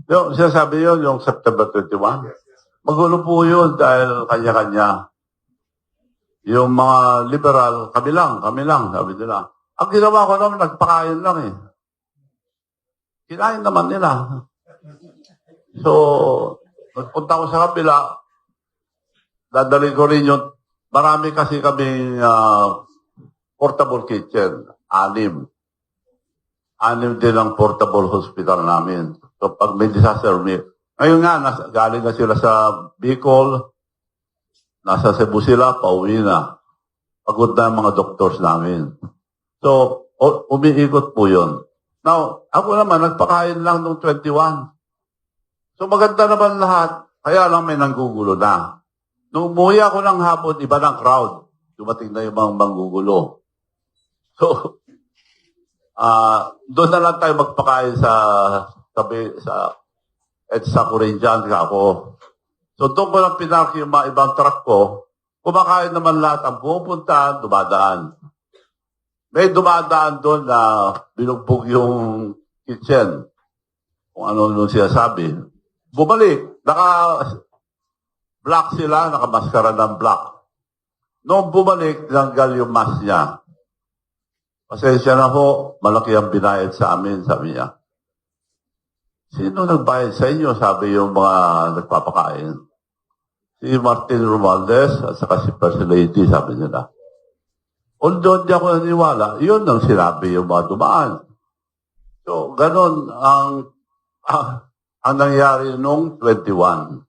Yung sinasabi yun, yung September 21. Magulo po yun dahil kanya-kanya. Yung mga liberal, kami lang, sabi nila. Ang ginawa ko naman, nagpakain lang eh. Kinain naman nila. So, nagpunta ko sa kabila, dadalhin ko rin yung, marami kasi kami portable kitchen, 6. 6 din ang portable hospital namin. So, pag may disaster, ngayon nga, galing na sila sa Bicol, nasa Cebu sila, pauwi na. Pagod na ang mga doctors namin. So, umiikot po yun. Now, ako naman, nagpakain lang noong 21. So, maganda naman lahat. Kaya lang may nanggugulo na. Nung umuwi ako ng hapon, iba ng crowd. Dumating na yung mga manggugulo. So, doon na lang tayo magpakain sa Corinthians ako. So doon ko lang pinark yung mga ibang truck ko. Kumakain naman lahat ang pupunta, dumadaan. May dumadaan doon na binugbog yung kitchen. Kung ano siya sabi. Bumalik. Black sila, nakamaskara ng black. Noong bumalik, tinanggal yung mask niya. Pasensya na ho, malaki ang binayad sa amin, sabi niya. Sino nagbayad sa inyo? Sabi yung mga nagpapakain. Si Martin Romualdez at saka si First Lady, sabi nila. Although di ako naniwala, yun ang sinabi yung mga dumaan. So, ganun ang nangyari nung 21.